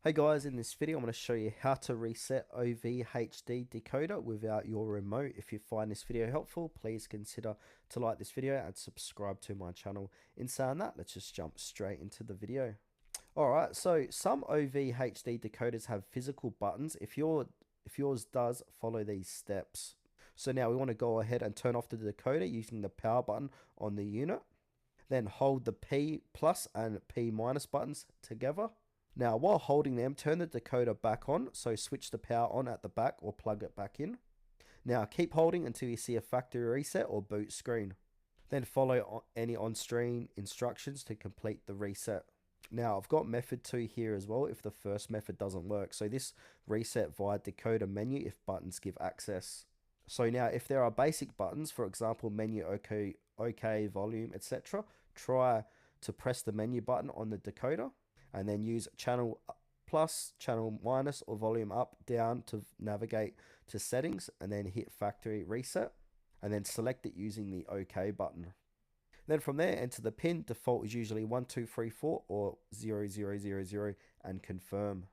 Hey guys, in this video I'm going to show you how to reset Ovhd Decoder without your remote. If you find this video helpful, please consider to like this video and subscribe to my channel. In saying that, let's just jump straight into the video. Alright, so some Ovhd decoders have physical buttons. If yours does, follow these steps. So now we want to go ahead and turn off the decoder using the power button on the unit. Then hold the P plus and P minus buttons together. Now, while holding them, turn the decoder back on, so switch the power on at the back or plug it back in. Now, keep holding until you see a factory reset or boot screen. Then follow any on-screen instructions to complete the reset. Now, I've got method 2 here as well if the first method doesn't work. So this reset via decoder menu if buttons give access. So now, if there are basic buttons, for example, menu OK, volume, etc., try to press the menu button on the decoder, and then use channel plus, channel minus, or volume up, down to navigate to settings, and then hit factory reset, and then select it using the OK button. Then from there, enter the pin. Default is usually 1234 or 0000 and confirm.